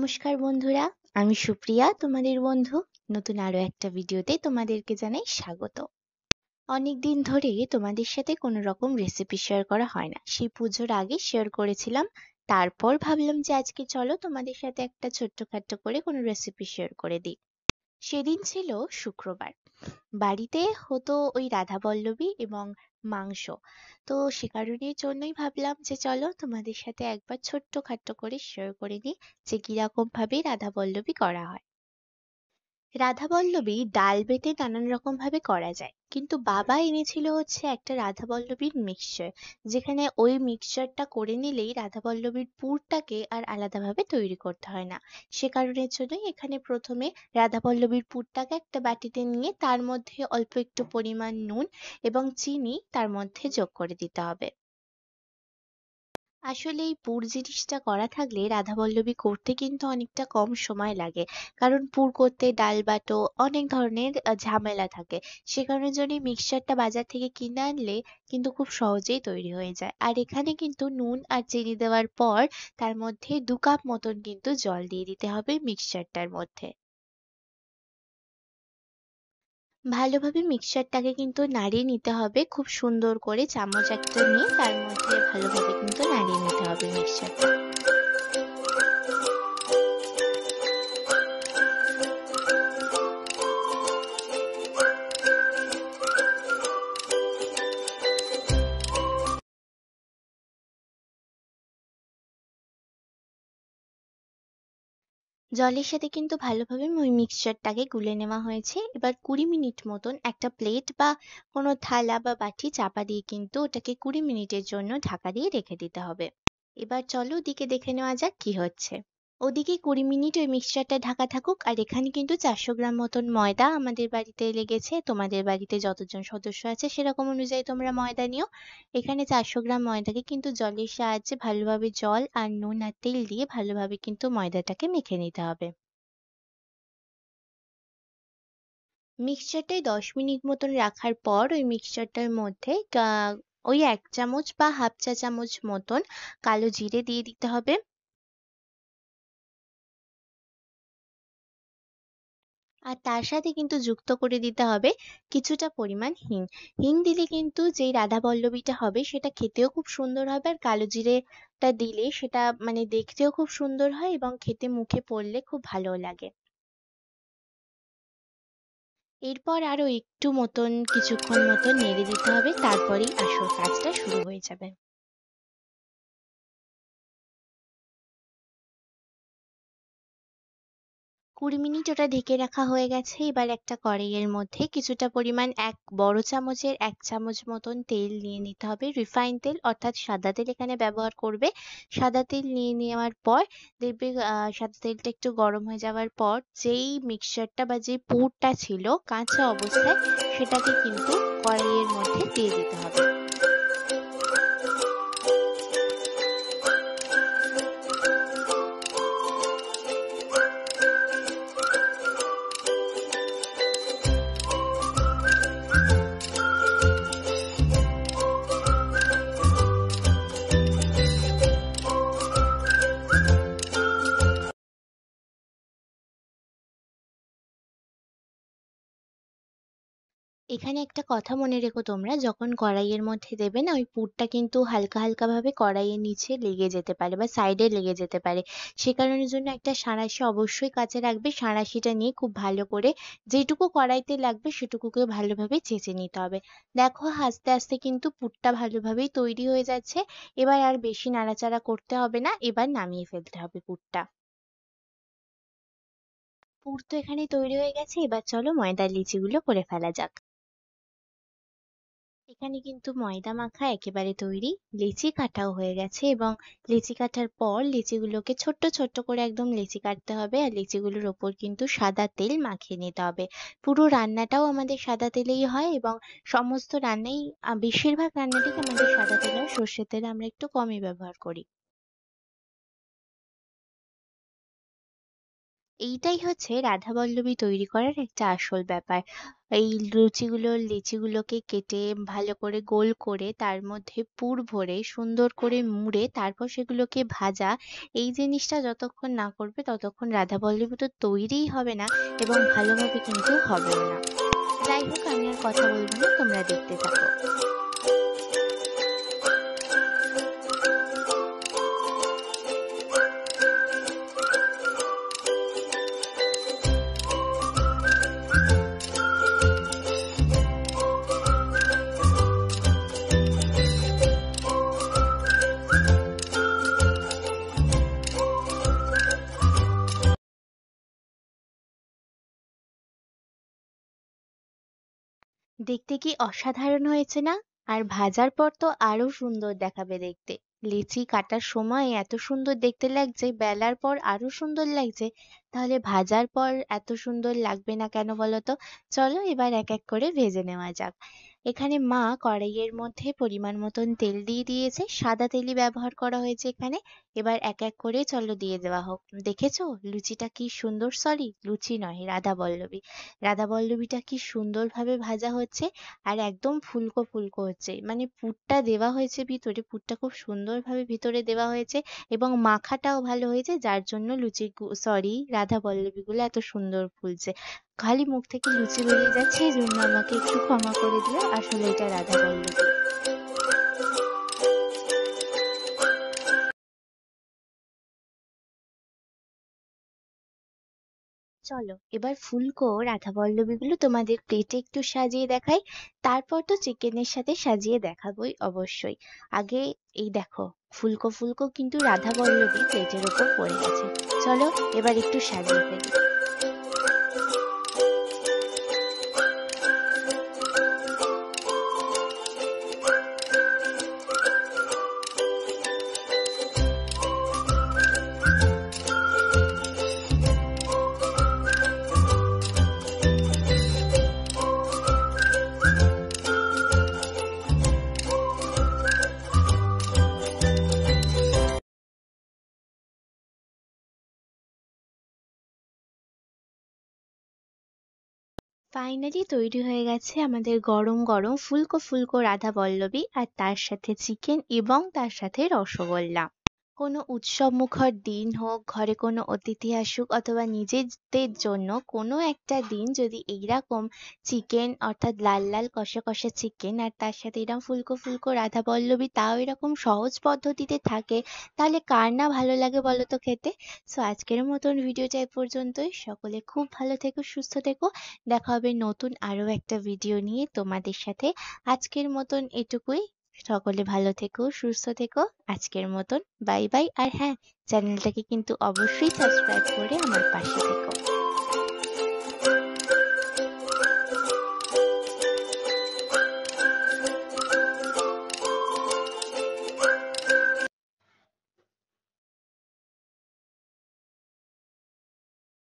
নমস্কার বন্ধুরা, আমি সুপ্রিয়া তোমাদের বন্ধু। নতুন আরো একটা ভিডিওতে তোমাদেরকে জানাই স্বাগত। অনেকদিন ধরে তোমাদের সাথে কোনো রকম রেসিপি শেয়ার করা হয় না। সেই পুজোর আগে শেয়ার করেছিলাম, তারপর ভাবলাম যে আজকে চলো তোমাদের সাথে একটা ছোট্টখাট্ট করে কোনো রেসিপি শেয়ার করে দিই। সেদিন ছিল শুক্রবার, বাড়িতে হতো ওই রাধাবল্লভী এবং মাংস। তো সে কারণের জন্যই ভাবলাম যে চলো তোমাদের সাথে একবার ছোট্টখাট্ট করে শেয়ার করে নিই যে কিরকম ভাবে রাধাবল্লভী করা হয়। রাধাবল্লভী ডাল বেটে নানান রকম ভাবে করা যায়, কিন্তু বাবা এনেছিল হচ্ছে একটা রাধাবল্লভীর মিক্সচার, যেখানে ওই মিক্সচারটা করে নিলেই রাধাবল্লভীর পুরটাকে আর আলাদাভাবে তৈরি করতে হয় না। সে কারণের জন্যই এখানে প্রথমে রাধাবল্লভীর পুরটাকে একটা বাটিতে নিয়ে তার মধ্যে অল্প একটু পরিমাণ নুন এবং চিনি তার মধ্যে যোগ করে দিতে হবে। আসলে এই পুর জিনিসটা করা থাকলে রাধাবল্লভী করতে কিন্তু অনেকটা কম সময় লাগে, কারণ পুর করতে ডাল বাটো অনেক ধরনের ঝামেলা থাকে। সে কারণের জন্য মিক্সচারটা বাজার থেকে কিনে আনলে কিন্তু খুব সহজেই তৈরি হয়ে যায়। আর এখানে কিন্তু নুন আর চিনি দেওয়ার পর তার মধ্যে 2 কাপ মতন কিন্তু জল দিয়ে দিতে হবে মিক্সচারটার মধ্যে। ভালোভাবে মিক্সচারটাকে কিন্তু নাড়িয়ে নিতে হবে, খুব সুন্দর করে চামচ একটা নিয়ে তার মধ্যে ভালোভাবে কিন্তু নাড়িয়ে নিতে হবে মিক্সচারটা। জলের সাথে কিন্তু ভালোভাবে ওই মিক্সচারটাকে গুলে নেওয়া হয়েছে। এবার 20 মিনিট মতন একটা প্লেট বা কোনো থালা বা বাটি চাপা দিয়ে কিন্তু ওটাকে 20 মিনিটের জন্য ঢাকা দিয়ে রেখে দিতে হবে। এবার চলো ওদিকে দেখে নেওয়া যাক কি হচ্ছে। ওদিকে 20 মিনিট ওই মিক্সচারটা ঢাকা থাকুক, আর এখানে কিন্তু 400 গ্রাম মতন ময়দা আমাদের বাড়িতে লেগেছে। তোমাদের বাড়িতে যতজন সদস্য আছে সেরকম অনুযায়ী তোমরা ময়দা নিও। এখানে 400 গ্রাম ময়দাকে কিন্তু জলের সাহায্যে ভালোভাবে জল আর নুন আর তেল দিয়ে ভালোভাবে কিন্তু ময়দাটাকে মেখে নিতে হবে। মিক্সচারটায় 10 মিনিট মতন রাখার পর ওই মিক্সচারটার মধ্যে ওই 1 চামচ বা হাফ চা চামচ মতন কালো জিরে দিয়ে দিতে হবে। আর তার সাথে কিন্তু যুক্ত করে দিতে হবে কিছুটা পরিমাণ হিং। হিং দিলে কিন্তু যেই রাধা পল্লবীটা হবে সেটা খেতেও খুব সুন্দর হবে, আর কালো জিরেটা দিলে সেটা মানে দেখতেও খুব সুন্দর হয় এবং খেতে মুখে পড়লে খুব ভালো লাগে। এরপর আরো একটু মতন কিছুক্ষণ মতন নেড়ে দিতে হবে, তারপরেই আসল কাজটা শুরু হয়ে যাবে। 20 মিনিট ওটা ঢেকে রাখা হয়ে গেছে। এবার একটা কড়াইয়ের মধ্যে কিছুটা পরিমাণ 1 বড় চামচের 1 চামচ মতন তেল নিয়ে নিতে হবে, রিফাইন তেল অর্থাৎ সাদা তেল এখানে ব্যবহার করবে। সাদা তেল নিয়ে নেওয়ার পর দেখবে সাদা তেলটা একটু গরম হয়ে যাওয়ার পর যেই মিক্সচারটা বা যে পুরটা ছিল কাঁচা অবস্থায় সেটাকে কিন্তু কড়াইয়ের মধ্যে দিয়ে দিতে হবে। এখানে একটা কথা মনে রেখো, তোমরা যখন কড়াইয়ের মধ্যে দেবে না ওই পুরটা কিন্তু হালকা হালকা ভাবে কড়াইয়ের নিচে লেগে যেতে পারে বা সাইডে লেগে যেতে পারে। সে কারণের জন্য একটা সাঁড়াশি অবশ্যই কাছে রাখবে। সাঁড়াশিটা নিয়ে খুব ভালো করে যেটুকু কড়াইতে লাগবে সেটুকুকে ভালোভাবে চেঁচে নিতে হবে। দেখো আস্তে আস্তে কিন্তু পুরটা ভালোভাবেই তৈরি হয়ে যাচ্ছে। এবার আর বেশি নাড়াচাড়া করতে হবে না, এবার নামিয়ে ফেলতে হবে পুরটা। পুর তো এখানে তৈরি হয়ে গেছে, এবার চলো ময়দার লিচিগুলো করে ফেলা যাক। এখানে কিন্তু ময়দা মাখা একেবারে তৈরি, লেচি কাটাও হয়ে গেছে এবং লেচি কাটার পর লিচিগুলোকে ছোট্ট ছোট্ট করে একদম লেচি কাটতে হবে, আর লিচিগুলোর ওপর কিন্তু সাদা তেল মাখিয়ে নিতে হবে। পুরো রান্নাটাও আমাদের সাদা তেলেই হয় এবং সমস্ত রান্নাই বেশিরভাগ রান্নাতেই আমাদের সাদা তেল হয়, সর্ষের তেল আমরা একটু কমই ব্যবহার করি। এইটাই হচ্ছে রাধাবল্লভী তৈরি করার একটা আসল ব্যাপার। এই লিচিগুলোকে কেটে ভালো করে গোল করে তার মধ্যে পুর ভরে সুন্দর করে মুড়ে তারপর সেগুলোকে ভাজা, এই জিনিসটা যতক্ষণ না করবে ততক্ষণ রাধাবল্লভী তো তৈরিই হবে না এবং ভালোভাবে কিন্তু হবেও না। যাই হোক, আমি আর কথা বলবো না, তোমরা দেখতে থাকো। দেখতে কি অসাধারণ হয়েছে না? আর ভাজার পর তো আরো সুন্দর দেখাবে দেখতে। লিচি কাটার সময় এত সুন্দর দেখতে লাগছে, বেলার পর আরো সুন্দর লাগছে, তাহলে ভাজার পর এত সুন্দর লাগবে না কেন বলো তো? চলো এবার এক এক করে ভেজে নেওয়া যাক। এখানে মা কড়াইয়ের মধ্যে পরিমাণ মতন তেল দিয়ে দিয়েছে, সাদা তেলই ব্যবহার করা হয়েছে এখানে। এবার এক এক করে চলো দিয়ে দেওয়া হোক। দেখেছো লুচিটা কি সুন্দর, সরি লুচি নয় রাধাবল্লভী, রাধাবল্লভীটা কি সুন্দরভাবে ভাজা হচ্ছে আর একদম ফুলকো ফুলকো হচ্ছে, মানে পুরটা দেওয়া হয়েছে ভিতরে, পুরটা খুব সুন্দরভাবে ভিতরে দেওয়া হয়েছে এবং মাখাটাও ভালো হয়েছে, যার জন্য রাধাবল্লভীগুলো এত সুন্দর ফুলছে। খালি মুখ থেকে লুচি বেরিয়ে যাচ্ছে, এই জন্য আমাকে একটু ক্ষমা করে দিও, আসলে এটা রাধাবল্লভী। চলো এবার ফুলকো রাধাবল্লভীগুলো তোমাদের প্লেটে একটু সাজিয়ে দেখাই। তারপর তো চিকেনের সাথে সাজিয়ে দেখাবোই অবশ্যই। আগে এই দেখো, ফুলকো ফুলকো কিন্তু রাধাবল্লভী প্লেটের ওপর পড়ে গেছে। চলো এবার একটু সাজিয়ে ফেলি। ফাইনালি তৈরি হয়ে গেছে আমাদের গরম গরম ফুলকো ফুলকো রাধাবল্লভী, আর তার সাথে চিকেন এবং তার সাথে রসগোল্লা। কোনো উৎসবমুখর দিন হোক, ঘরে কোনো অতিথি আসুক অথবা নিজেদের জন্য কোনো একটা দিন যদি এইরকম চিকেন অর্থাৎ লাল লাল কষা কষা চিকেন আর তার সাথে এরকম ফুলকো ফুলকো রাধাবল্লভী তাও এরকম সহজ পদ্ধতিতে থাকে, তাহলে কার না ভালো লাগে বলো তো খেতে? সো আজকের মতন ভিডিওটা এ পর্যন্তই। সকলে খুব ভালো থেকো, সুস্থ থেকো। দেখা হবে নতুন আরো একটা ভিডিও নিয়ে তোমাদের সাথে। আজকের মতন এটুকুই। সকলে ভালো থেকো, সুস্থ থেকো। আজকের মতন বাই বাই। আর হ্যাঁ, চ্যানেলটাকে কিন্তু অবশ্যই সাবস্ক্রাইব করে আমার পাশে থেকো।